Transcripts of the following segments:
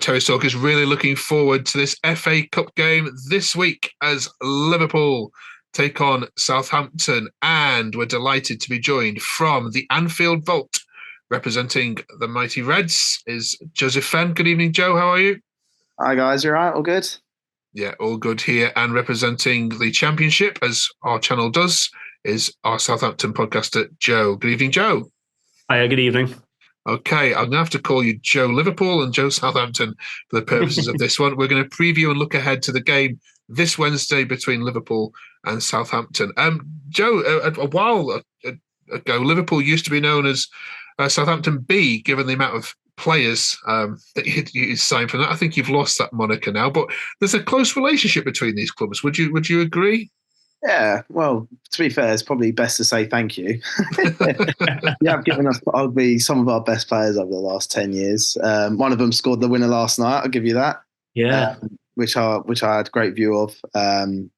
Terry Stalk is really looking forward to this FA Cup game this week as Liverpool take on Southampton, and we're delighted to be joined from the Anfield Vault, representing the mighty Reds, is Joseph Fenn. Good evening, Joe. How are you? Hi guys, you alright? All good? Yeah, all good here. And representing the Championship, as our channel does, is our Southampton podcaster, Joe. Good evening, Joe. Hiya, good evening. Okay, I'm going to have to call you Joe Liverpool and Joe Southampton for the purposes of this one. We're going to preview and look ahead to the game this Wednesday between Liverpool and Southampton. Joe, a while ago, Liverpool used to be known as Southampton B, given the amount of players that you signed from that. I think you've lost that moniker now, but there's a close relationship between these clubs. Would you agree? Yeah, well, to be fair, it's probably best to say thank you. You have given us probably some of our best players over the last 10 years. One of them scored the winner last night, I'll give you that. Yeah. Which I had a great view of. And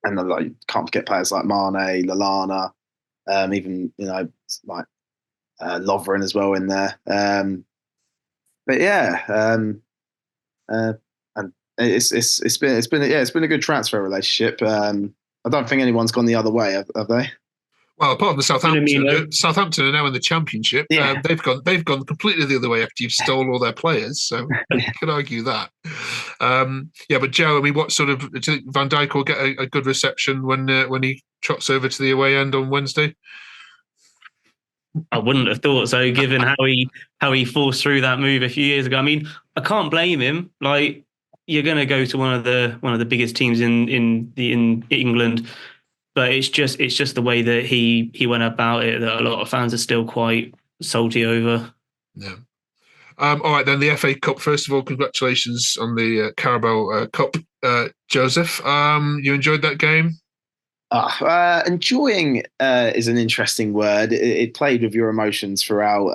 like, can't forget players like Mane, Lallana, even, like Lovren as well in there. But yeah, and it's been a good transfer relationship. I don't think anyone's gone the other way, have they? Well, apart from the Southampton, Minamino. Southampton are now in the Championship. Yeah. They've gone completely the other way after you've stole all their players. So you could argue that. Yeah, but Joe, I mean, what sort of do you think Van Dijk will get a good reception when he trots over to the away end on Wednesday? I wouldn't have thought so, given how he forced through that move a few years ago. I mean, I can't blame him. Like, you're going to go to one of the biggest teams in England, but it's just the way that he went about it that a lot of fans are still quite salty over. Yeah. All right, then the FA Cup. First of all, congratulations on the Carabao Cup, Joseph. You enjoyed that game? Enjoying is an interesting word. It played with your emotions throughout.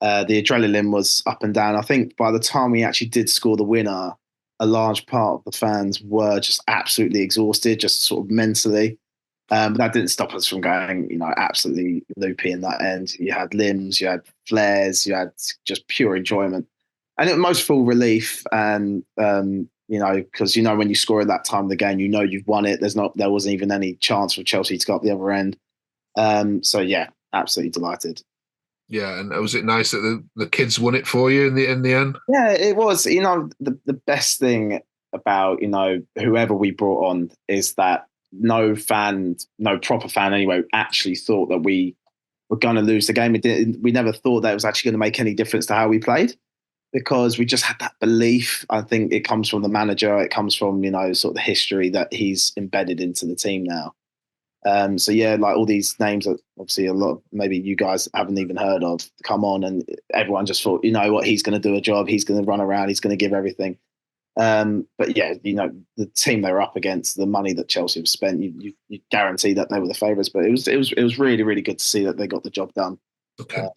The adrenaline was up and down. I think by the time we actually did score the winner, a large part of the fans were just absolutely exhausted, just sort of mentally. But that didn't stop us from going, absolutely loopy in that end. You had limbs, you had flares, you had just pure enjoyment, and it was most full relief. And because when you score at that time of the game, you've won it. There wasn't even any chance for Chelsea to go up the other end. So yeah, absolutely delighted. Yeah, and was it nice that the kids won it for you in the end? Yeah, it was. The best thing about whoever we brought on is that no proper fan anyway, actually thought that we were going to lose the game. We never thought that it was actually going to make any difference to how we played, because we just had that belief. I think it comes from the manager. It comes from sort of the history that he's embedded into the team now. So yeah, like all these names that obviously a lot, maybe you guys haven't even heard of, come on, and everyone just thought, what, he's going to do a job, he's going to run around, he's going to give everything. But yeah, the team they were up against, the money that Chelsea have spent, you guarantee that they were the favourites. But it was really, really good to see that they got the job done. Okay.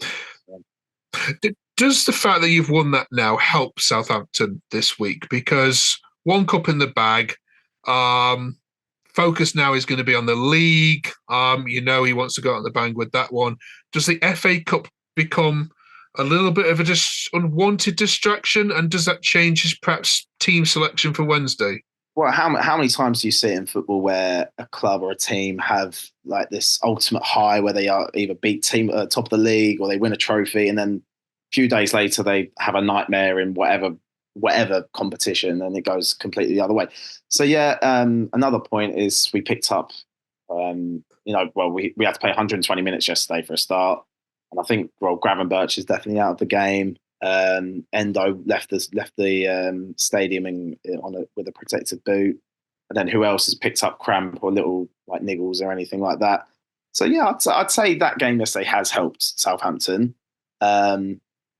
Does the fact that you've won that now help Southampton this week? Because one cup in the bag, focus now is going to be on the league. He wants to go out on the bang with that one. Does the FA Cup become a little bit of a unwanted distraction, and does that change his perhaps team selection for Wednesday? Well, how many times do you see it in football where a club or a team have like this ultimate high where they are either beat team at the top of the league or they win a trophy, and then a few days later they have a nightmare in whatever competition, and it goes completely the other way. So yeah, another point is we picked up, we had to play 120 minutes yesterday for a start, and I think Gravenberch is definitely out of the game. Endo left the stadium with a protected boot, and then who else has picked up cramp or little like niggles or anything like that? So yeah, I'd say that game yesterday has helped Southampton.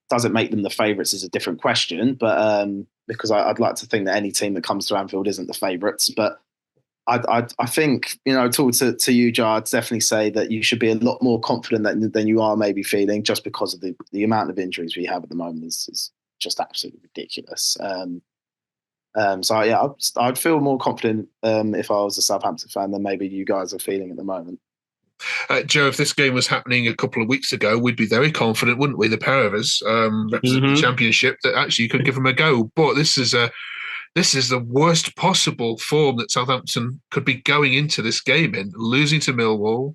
Does it make them the favourites is a different question, but because I'd like to think that any team that comes to Anfield isn't the favourites. But I think, talking to you, Jar, I'd definitely say that you should be a lot more confident than you are maybe feeling, just because of the amount of injuries we have at the moment is just absolutely ridiculous. So yeah, I'd feel more confident if I was a Southampton fan than maybe you guys are feeling at the moment. Joe, if this game was happening a couple of weeks ago, we'd be very confident, wouldn't we? The pair of us represent the Championship, that actually you could give them a go. But this is the worst possible form that Southampton could be going into this game in, losing to Millwall.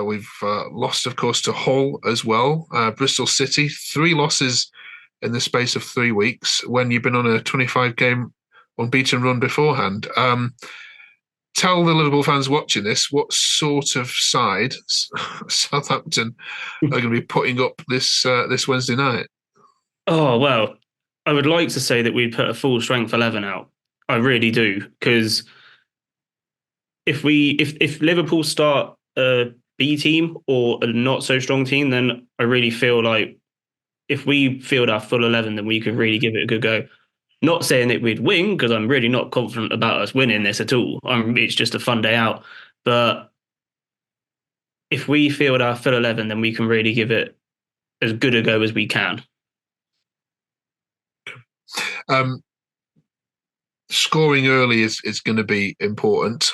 We've lost, of course, to Hull as well. Bristol City, 3 losses in the space of 3 weeks when you've been on a 25-game unbeaten run beforehand. Tell the Liverpool fans watching this what sort of side Southampton are going to be putting up this Wednesday night. Oh, well, I would like to say that we'd put a full strength 11 out. I really do, because if Liverpool start a B team or a not so strong team, then I really feel like if we field our full 11, then we could really give it a good go. Not saying that we'd win, because I'm really not confident about us winning this at all. It's just a fun day out. But if we field our full 11, then we can really give it as good a go as we can. Scoring early is going to be important.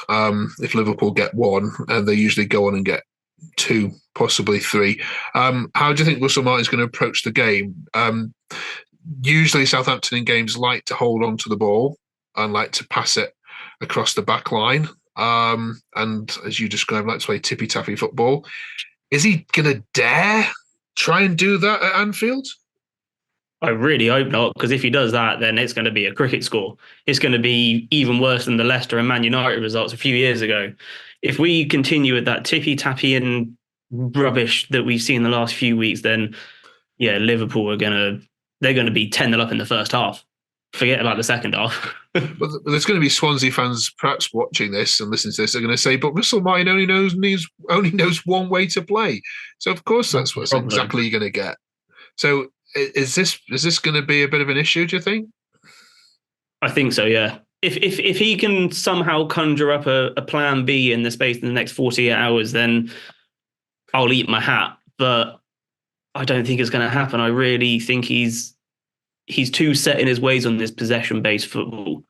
If Liverpool get 1, and they usually go on and get 2, possibly 3. How do you think Russell Martin's going to approach the game? Usually Southampton in games like to hold on to the ball and like to pass it across the back line. And as you described, like to play tippy-tappy football. Is he going to dare try and do that at Anfield? I really hope not, because if he does that, then it's going to be a cricket score. It's going to be even worse than the Leicester and Man United results a few years ago. If we continue with that tippy-tappy and rubbish that we've seen the last few weeks, then yeah, Liverpool are they're going to be 10-0 up in the first half. Forget about the second half. But there's going to be Swansea fans perhaps watching this and listening to this. They're going to say, but Russell Martin only knows one way to play. So of course that's what's exactly you're going to get. So is this going to be a bit of an issue, do you think? I think so, yeah. If he can somehow conjure up a plan B in the space in the next 48 hours, then I'll eat my hat. But I don't think it's going to happen. I really think he's too set in his ways on this possession-based football,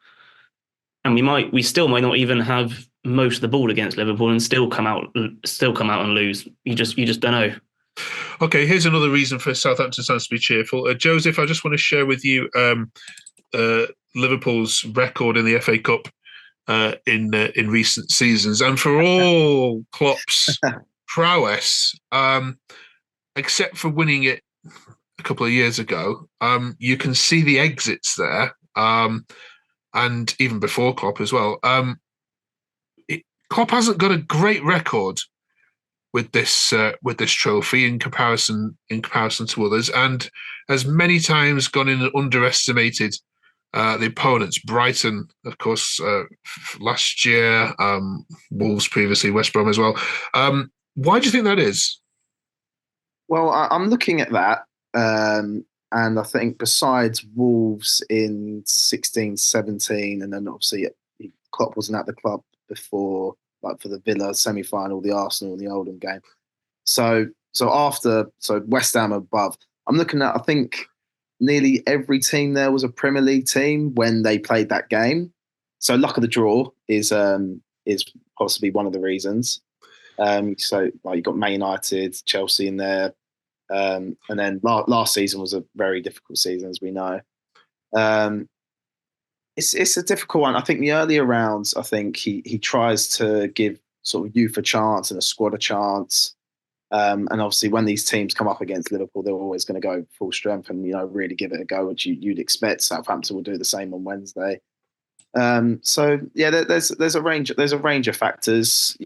and we still might not even have most of the ball against Liverpool and still come out and lose. You just don't know. Okay, here's another reason for Southampton fans to be cheerful. Joseph, I just want to share with you Liverpool's record in the FA Cup in recent seasons, and for all Klopp's prowess. Except for winning it a couple of years ago, you can see the exits there, and even before Klopp as well. Klopp hasn't got a great record with this trophy in comparison to others, and has many times gone in and underestimated the opponents. Brighton, of course, last year, Wolves previously, West Brom as well. Why do you think that is? Well, I'm looking at that, and I think besides Wolves in 16-17, and then obviously Klopp wasn't at the club before, like for the Villa semi-final, the Arsenal, and the Oldham game. So West Ham above. I'm looking at, I think nearly every team there was a Premier League team when they played that game. So luck of the draw is possibly one of the reasons. So like you got Man United, Chelsea in there, and then last season was a very difficult season, as we know. It's a difficult one. I think the earlier rounds, I think he tries to give sort of youth a chance and a squad a chance, and obviously when these teams come up against Liverpool, they're always going to go full strength and really give it a go, which you'd expect. Southampton will do the same on Wednesday. So yeah, there's a range of factors.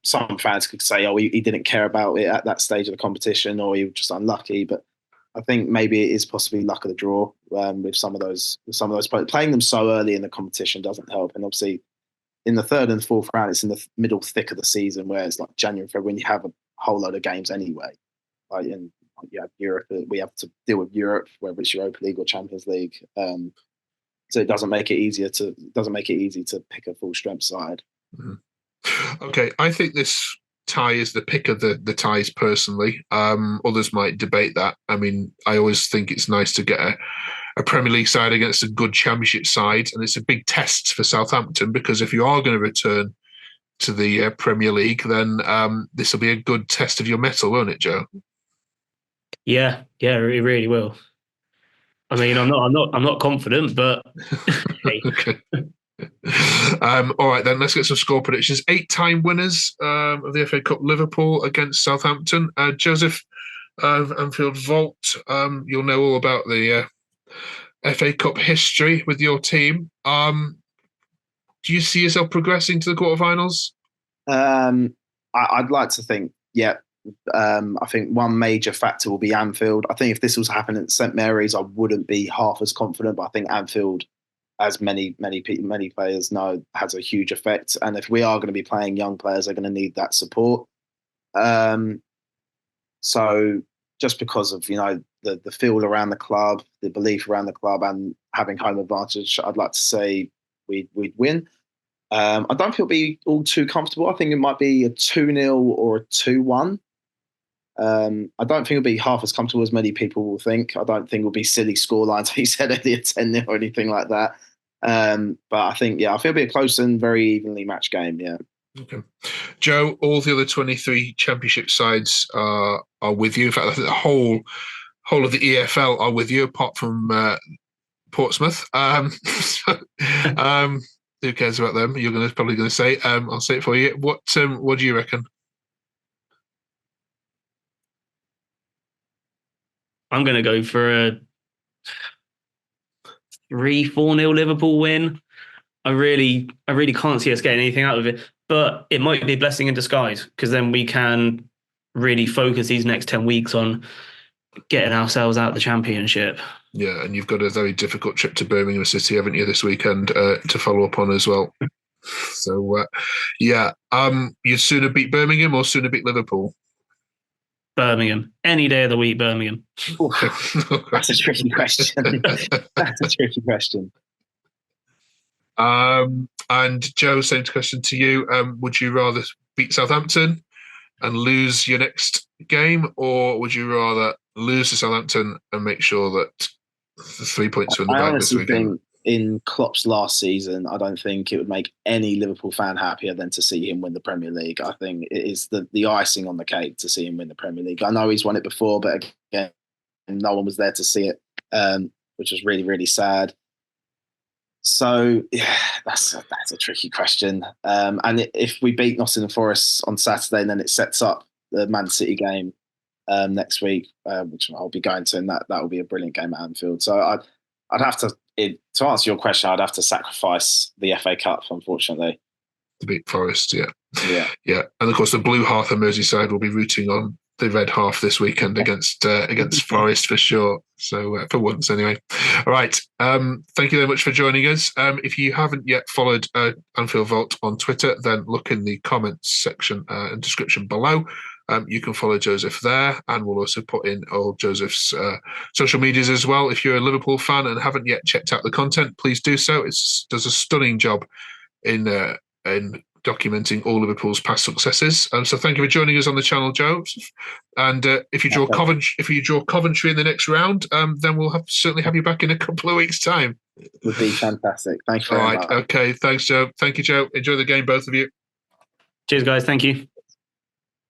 Some fans could say, oh, he didn't care about it at that stage of the competition, or he was just unlucky. But I think maybe it is possibly luck of the draw with some of those players. Playing them so early in the competition doesn't help, and obviously in the third and fourth round, it's in the middle thick of the season where it's like January, February, when you have a whole load of games anyway. Like you have Europe, we have to deal with Europe, whether it's Europa League or Champions League. So it doesn't make it easy to pick a full strength side. Mm-hmm. Okay, I think this tie is the pick of the ties personally. Others might debate that. I mean, I always think it's nice to get a Premier League side against a good Championship side, and it's a big test for Southampton, because if you are going to return to the Premier League, then this will be a good test of your mettle, won't it, Joe? Yeah, it really will. I mean, I'm not confident, but hey. Okay. All right, then let's get some score predictions. 8-time winners of the FA Cup, Liverpool against Southampton. Joseph, Anfield Vault, you'll know all about the FA Cup history with your team. Do you see yourself progressing to the quarterfinals? I'd like to think, yeah. I think one major factor will be Anfield. I think if this was happening at St Mary's, I wouldn't be half as confident. But I think Anfield, as many players know, has a huge effect. And if we are going to be playing young players, they're going to need that support. So just because of the feel around the club, the belief around the club, and having home advantage, I'd like to say we'd win. I don't think it'll be all too comfortable. I think it might be a 2-0 or a 2-1. I don't think it'll be half as comfortable as many people will think. I don't think it'll be silly scorelines, he said earlier, 10-0 or anything like that. But I think, I feel it'll be a close and very evenly matched game, yeah. Okay. Joe, all the other 23 championship sides are with you. In fact, I think the whole of the EFL are with you, apart from Portsmouth. Who cares about them? You're probably going to say. I'll say it for you. What do you reckon? I'm going to go for a 3-4-0 Liverpool win. I really can't see us getting anything out of it, but it might be a blessing in disguise, because then we can really focus these next 10 weeks on getting ourselves out of the Championship. Yeah, and you've got a very difficult trip to Birmingham City, haven't you, this weekend to follow up on as well. So, you'd sooner beat Birmingham or sooner beat Liverpool? Birmingham. Any day of the week, Birmingham. That's a tricky question. That's a tricky question. And Joe, same question to you. Would you rather beat Southampton and lose your next game, or would you rather lose to Southampton and make sure that the 3 points are in the bag this weekend? I honestly think in Klopp's last season, I don't think it would make any Liverpool fan happier than to see him win the Premier League. I think it is the icing on the cake to see him win the Premier League. I know he's won it before, but again, no one was there to see it, which was really, really sad. So, yeah, that's a tricky question. And if we beat Nottingham Forest on Saturday, then it sets up the Man City game next week, which I'll be going to, and that will be a brilliant game at Anfield. So I'd have to answer your question, I'd have to sacrifice the FA Cup, unfortunately. To beat Forest, yeah. Yeah. And of course, the blue half of Merseyside will be rooting on the red half this weekend against Forest for sure. So for once, anyway. All right. Thank you very much for joining us. If you haven't yet followed Anfield Vault on Twitter, then look in the comments section and description below. You can follow Joseph there, and we'll also put in all Joseph's social medias as well. If you're a Liverpool fan and haven't yet checked out the content, please do so. It does a stunning job in documenting all Liverpool's past successes. So thank you for joining us on the channel, Joe. And if you draw Coventry in the next round, then we'll certainly have you back in a couple of weeks' time. It would be fantastic. Thank you very much. Okay. Thanks, Joe. Thank you, Joe. Enjoy the game, both of you. Cheers, guys. Thank you.